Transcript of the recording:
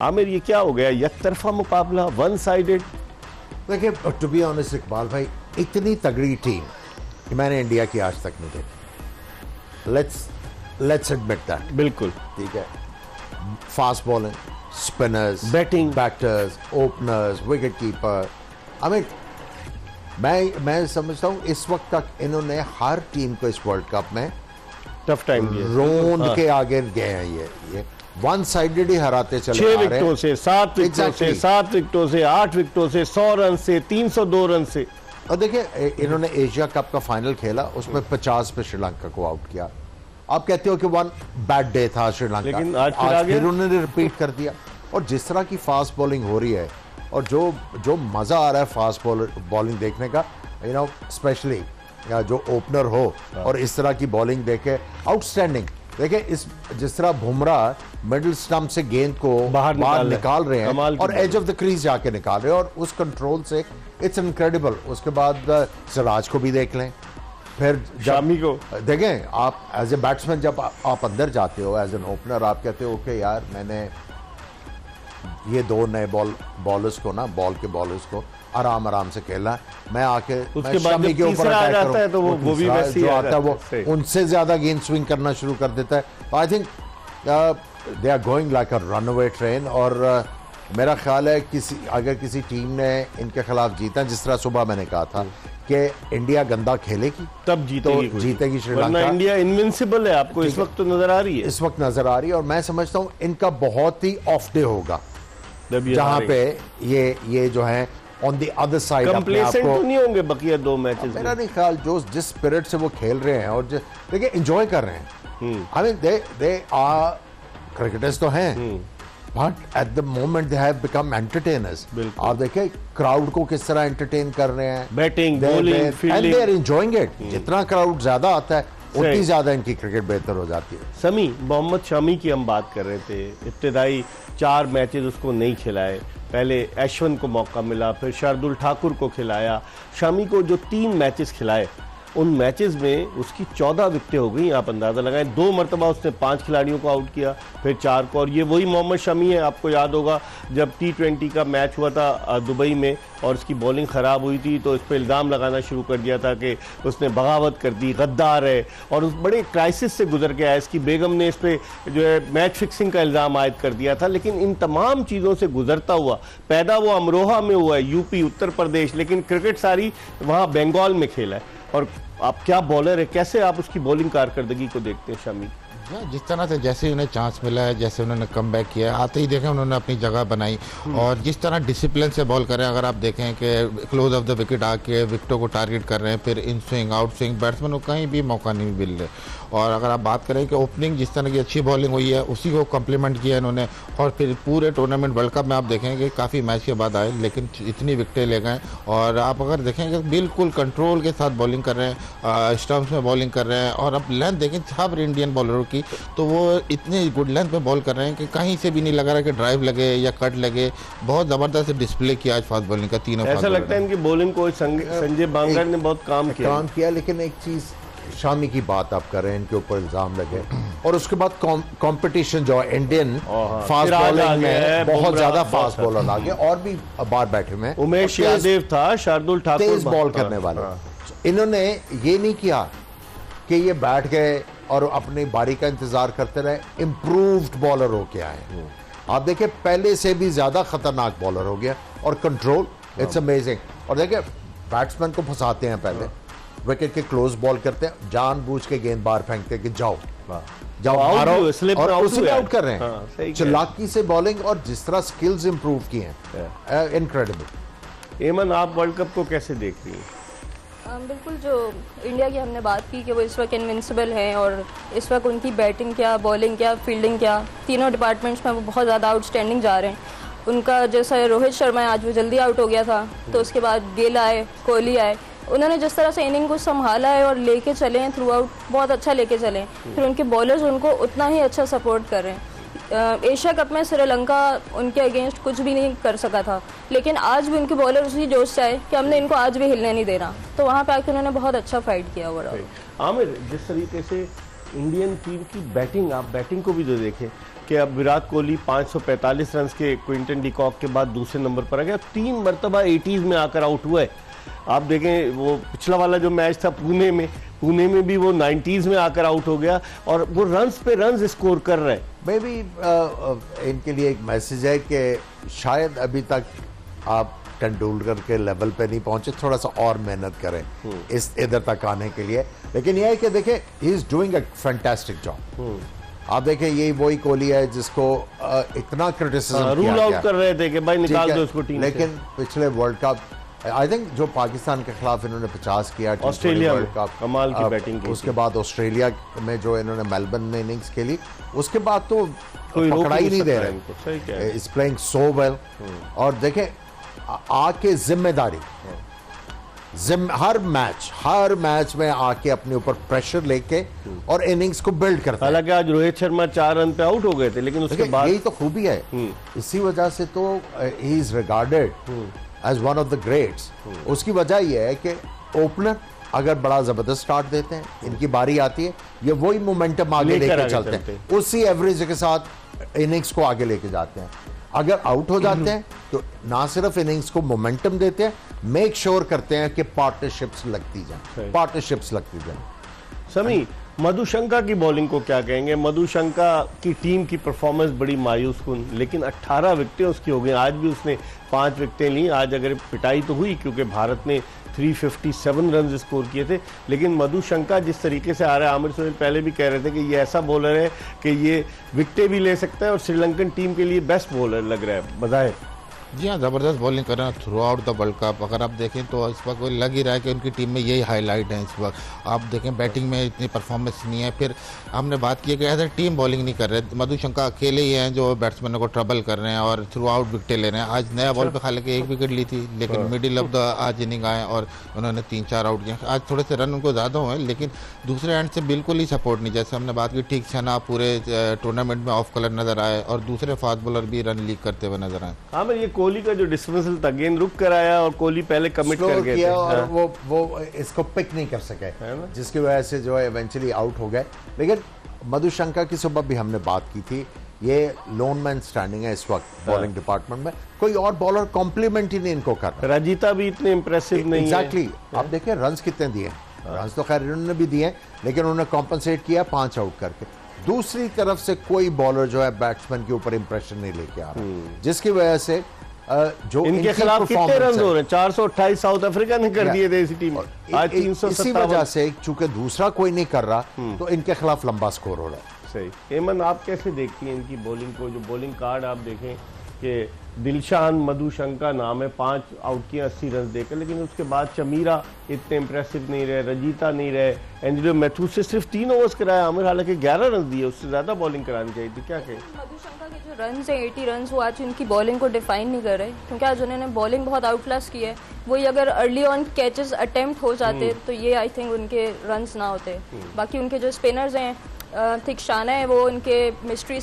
आमिर ये क्या हो गया, एक तरफा मुकाबला, वन साइडेड? देखिए टू बी ऑनेस्ट इकबाल भाई, इतनी तगड़ी टीम मैंने इंडिया की आज तक नहीं देखी। Let's admit that. बिल्कुल ठीक है, fast bowling, spinners, batting, batters, openers, wicket keeper, I mean मैं समझता हूँ इस वक्त तक इन्होंने हर टीम को इस वर्ल्ड कप में टफ टाइम दिया, रोंद के आगे गए हैं। ये वन साइडेड ही हराते चले 6 आ रहे विकेटों हैं। से, 7 विकेटों से, 7 विकेटों से, 8 विकेटों से, 100 रन से, 302 रन से। और देखिए इन्होंने एशिया कप का फाइनल खेला, उसमें 50 पे श्रीलंका को आउट किया। आप कहते हो कि वन बैड डे था श्रीलंका, लेकिन आज फिर उन्होंने रिपीट कर दिया। और जिस तरह की फास्ट बॉलिंग हो रही है और जो मजा आ रहा है फास्ट बॉलिंग देखने का, यू नो, स्पेशली जो ओपनर हो और इस तरह की बॉलिंग देखे, आउटस्टैंडिंग। देखिए इस जिस तरह बुमराह मिडिल स्टंप से गेंद को बाहर निकाल रहे हैं और एज ऑफ द क्रीज जाके निकाल रहे हैं, और उस कंट्रोल से इट्स इनक्रेडिबल। उसके बाद सिराज को भी देख लें, फिर शामी को देखें। आप एज ए बैट्समैन जब आप अंदर जाते हो एज एन ओपनर, आप कहते हो ओके यार, मैंने ये 2 नए बॉलर्स को ना, बॉल के बॉलर्स को आराम से खेलना, मैं आके उसके बाद जब तीसरा आ जाता है तो वो भी वैसे ही आता है, वो उनसे ज्यादा गेंद स्विंग करना शुरू कर देता है। I think they are going like a runaway train. और मेरा ख्याल है अगर किसी टीम ने इनके खिलाफ जीता, जिस तरह सुबह मैंने कहा था कि इंडिया गंदा खेलेगी तब जीतेगी श्रीलंका। इंडिया इनविंसिबल है, आपको इस वक्त तो नजर आ रही है, इस वक्त नजर आ रही है। और मैं समझता हूं इनका बहुत ही ऑफ डे होगा, जहां पे ये जो है on the other side complacent तो नहीं होंगे बकिया 2 मैचेस। मेरा नहीं ख्याल, जिस स्पिरिट से वो खेल रहे हैं और देखिए एंजॉय कर रहे हैं। I mean they are cricketers तो हैं, but at the moment they have become entertainers. आप देखिए क्राउड को किस तरह एंटरटेन कर रहे हैं, batting, bowling, fielding, and they are enjoying it. जितना क्राउड ज्यादा आता है उतनी ज्यादा इनकी क्रिकेट बेहतर हो जाती है। समी, मोहम्मद शमी की हम बात कर रहे थे, इब्तिदाई 4 मैचेस उसको नहीं खिलाए, पहले अश्विन को मौका मिला, फिर शार्दुल ठाकुर को खिलाया। शमी को जो 3 मैचेस खिलाए, उन मैचेस में उसकी 14 विकेटें हो गई। आप अंदाज़ा लगाएं, 2 मरतबा उसने 5 खिलाड़ियों को आउट किया, फिर 4 को। और ये वही मोहम्मद शमी है, आपको याद होगा जब T20 का मैच हुआ था दुबई में और उसकी बॉलिंग ख़राब हुई थी, तो इस पर इल्ज़ाम लगाना शुरू कर दिया था कि उसने बगावत कर दी, गद्दार है, और उस बड़े क्राइसिस से गुजर के आया। इसकी बेगम ने इस पर जो है मैच फिक्सिंग का इल्ज़ाम आयद कर दिया था। लेकिन इन तमाम चीज़ों से गुजरता हुआ, पैदा वो अमरोहा में हुआ है, यूपी उत्तर प्रदेश, लेकिन क्रिकेट सारी वहाँ बंगाल में खेला है। और आप क्या बॉलर है, कैसे आप उसकी बॉलिंग कारकर्दगी को देखते हैं शमी? जिस तरह से जैसे ही उन्हें चांस मिला है, जैसे उन्होंने कम बैक किया, आते ही देखें उन्होंने अपनी जगह बनाई, और जिस तरह डिसिप्लिन से बॉल कर रहे हैं। अगर आप देखें कि क्लोज ऑफ द विकेट आके विकेटों को टारगेट कर रहे हैं, फिर in swing out swing, batsman को कहीं भी मौका नहीं मिल रहे। और अगर आप बात करें कि ओपनिंग जिस तरह की अच्छी बॉलिंग हुई है, उसी को कम्प्लीमेंट किया इन्होंने। और फिर पूरे टूर्नामेंट वर्ल्ड कप में आप देखेंगे काफ़ी मैच के बाद आए, लेकिन इतनी विकेटें ले गए। और आप अगर देखेंगे बिल्कुल कंट्रोल के साथ बॉलिंग कर रहे हैं, स्टम्प्स में बॉलिंग कर रहे हैं। और अब लेंथ देखें सब इंडियन बॉलरों की, तो वो इतनी गुड लेंथ पे बॉल कर रहे हैं कि कहीं से भी नहीं लगा रहा कि ड्राइव लगे या कट लगे। बहुत ज़बरदस्त डिस्प्ले किया आज फास्ट बॉलिंग का, तीनों। ऐसा लगता है इनकी बॉलिंग को संजय बांगड़ ने बहुत काम किया। लेकिन एक चीज़, शामी की बात आप कर रहे हैं, इनके ऊपर इल्जाम लगे, और उसके बाद कंपटीशन जो है इंडियन फास्ट बॉलिंग में बहुत ज्यादा फास्ट बॉलर आ गए, और भी बाहर बैठे हुए हैं। उमेश यादव था, शार्दुल ठाकुर, तेज बॉल करने वाले। इन्होंने ये नहीं किया कि ये बैठ गए और अपनी बारी का इंतजार करते रहे, इम्प्रूव्ड बॉलर हो के आए। आप देखिए पहले से भी ज्यादा खतरनाक बॉलर हो गया, और कंट्रोल, इट्स अमेजिंग। और देखिए बैट्समैन को फंसाते हैं, पहले विकेट के क्लोज बॉल करते हैं, जानबूझ के गेंद बाहर फेंकते हैं कि जाओ मारो, और उसे आउट कर रहे हैं। चालाकी से बॉलिंग, और जिस तरह स्किल्स इंप्रूव किए हैं, इनक्रेडिबल। एमन, आप वर्ल्ड कप को कैसे देख रही हैं? बिल्कुल, जो इंडिया की हमने बात की कि वो इस वक्त इनविंसिबल हैं, और इस वक्त उनकी बैटिंग क्या, बॉलिंग क्या, फील्डिंग क्या, तीनों डिपार्टमेंट्स में वो बहुत ज़्यादा आउटस्टैंडिंग जा रहे हैं। उनका जैसा रोहित शर्मा है, आज वो जल्दी आउट हो गया था, तो उसके बाद गेल आए, कोहली आए, उन्होंने जिस तरह से इनिंग को संभाला है और लेके चले हैं थ्रू आउट, बहुत अच्छा लेके चले हैं। फिर उनके बॉलर्स उनको उतना ही अच्छा सपोर्ट कर रहे हैं। एशिया कप में श्रीलंका उनके अगेंस्ट कुछ भी नहीं कर सका था, लेकिन आज भी उनके बॉलर उसी जोश से आए कि हमने इनको आज भी हिलने नहीं देना, तो वहाँ पे आके उन्होंने बहुत अच्छा फाइट किया ओवरऑल। आमिर, जिस तरीके से इंडियन टीम की बैटिंग, आप बैटिंग को भी जो देखें, कि अब विराट कोहली 545 रन के क्विंटन डिकॉक के बाद दूसरे नंबर पर आ गया, 3 मरतबा 80s में आकर आउट हुआ है। आप देखें वो पिछला वाला जो मैच था पुणे में भी वो 90s में आकर आउट हो गया और वो रन्स पे रन्स स्कोर कर रहे हैं। मे बी इनके लिए एक मैसेज है कि शायद अभी तक आप तेंदुलकर के लेवल पे नहीं पहुंचे, थोड़ा सा और मेहनत करें इस इधर तक आने के लिए। लेकिन यह है कि देखें he is doing a fantastic job. आप देखें यही वही कोहली है जिसको इतना क्रिटिसिज्म रूल आउट कर रहे थे कि भाई निकाल दो उसको टीम से। लेकिन पिछले वर्ल्ड कप आई थिंक जो पाकिस्तान के खिलाफ इन्होंने 50 किया, ऑस्ट्रेलिया वर्ल्ड कप कमाल की बैटिंग की, उसके बाद ऑस्ट्रेलिया में जो इन्होंने मेलबर्न में इनिंग्स खेली, उसके बाद तो कोई रोक पकड़ा ही नहीं दे इनको, सही कह रहे हैं। Is playing so well. और देखें आके जिम्मेदारी हर मैच में आके अपने ऊपर प्रेशर लेके और इनिंग्स को बिल्ड करता है। हालांकि आज रोहित शर्मा 4 रन पे आउट हो गए थे, लेकिन उसके बाद यही तो खूबी है, इसी वजह से तो he is regarded as one of the greats. उसकी वजह यह है कि ओपनर अगर बड़ा जबरदस्त स्टार्ट देते हैं, इनकी बारी आती है, ये वही मोमेंटम आगे लेके चलते हैं, उसी एवरेज के साथ इनिंग्स को आगे लेके जाते हैं। अगर आउट हो जाते हैं तो ना सिर्फ इनिंग्स को मोमेंटम देते हैं, मेक श्योर करते हैं कि पार्टनरशिप्स लगती जाए। समी, मधुशंका की बॉलिंग को क्या कहेंगे? मधुशंका की टीम की परफॉर्मेंस बड़ी मायूस कुन, लेकिन 18 विकेटें उसकी हो गई। आज भी उसने 5 विकेटें ली। आज अगर पिटाई तो हुई क्योंकि भारत ने 357 रन स्कोर किए थे, लेकिन मधुशंका जिस तरीके से आ रहा है, आमिर सोहेल पहले भी कह रहे थे कि ये ऐसा बॉलर है कि ये विकेटें भी ले सकता है और श्रीलंकन टीम के लिए बेस्ट बॉलर लग रहा है बजाय। जी हाँ, ज़बरदस्त बॉलिंग कर रहे हैं through out the world cup. अगर आप देखें तो इस वक्त लग ही रहा है कि उनकी टीम में यही हाईलाइट है इस वक्त। आप देखें बैटिंग में इतनी परफॉर्मेंस नहीं है, फिर हमने बात की कि एज ए टीम बॉलिंग नहीं कर रहे। मधुशंका अकेले ही हैं जो बैट्समैनों को ट्रबल कर रहे हैं और थ्रू आउट विकेटें ले रहे हैं। आज नया बॉल पे हालांकि 1 विकेट ली थी, लेकिन मिडिल ऑफ द आज इनिंग आए और उन्होंने 3-4 आउट किए। आज थोड़े से रन उनको ज़्यादा हुए, लेकिन दूसरे एंड से बिल्कुल ही सपोर्ट नहीं। जैसे हमने बात की, ठीक छना पूरे टूर्नामेंट में ऑफ कलर नजर आए और दूसरे फास्ट बॉलर भी रन लीक करते हुए नजर आए। हाँ, मैं ये कोहली का जो डिस्टेंस था, गेंद रुक कर आया और कोहली पहले कमिट कर गए थे और वो इसको पिक नहीं कर सके, जिसकी वजह से जो है इवेंचुअली आउट हो गए। लेकिन मधुशंका की सुबह भी हमने बात की थी, ये लोन मैन स्टैंडिंग है इस वक्त बॉलिंग डिपार्टमेंट में, कोई और बॉलर कॉम्प्लीमेंट ही नहीं इनको कर रहा। रजीता भी इतने इंप्रेसिव नहीं है। एग्जैक्टली, आप देखिए रन्स कितने दिए, रन्स तो खैर इन्होंने भी दिए, लेकिन उन्होंने कॉम्पनसेट किया 5 आउट करके। दूसरी तरफ से कोई बॉलर जो है बैट्समैन के ऊपर इंप्रेशन नहीं लेके आ रहा, जिसकी वजह से जो इनके खिलाफ कितने रन हो रहे हैं? 428 साउथ अफ्रीका ने कर दिए थे इसी टीम। आज 357। इसी वजह से चूंकि दूसरा कोई नहीं कर रहा तो इनके खिलाफ लंबा स्कोर हो रहा है। सही। हेमन, आप कैसे देखती हैं इनकी बॉलिंग को? जो बॉलिंग कार्ड आप देखें कि दिलशान मधुशंका नाम है, 5 आउट किए 80 रन देकर, लेकिन उसके बाद चमीरा इतने इंप्रेसिव नहीं रहे, रजीता नहीं रहे, एंजेलो मैथ्यूज से सिर्फ 3 ओवर्स कराया आमिर, हालांकि 11 रन दिए, उससे ज्यादा बॉलिंग करानी चाहिए थी। क्या कहें? मधुशंका के जो रन है 80 रन, वो आज उनकी बॉलिंग को डिफाइन नहीं कर रहे, क्योंकि आज उन्होंने बॉलिंग बहुत आउटक्लास की है। वही अगर अर्ली ऑन कैचेस अटेम्प्ट हो जाते तो ये आई थिंक उनके रन्स ना होते। बाकी उनके जो स्पिनर्स हैं, थिक शाना है, वो उनके मिस्ट्री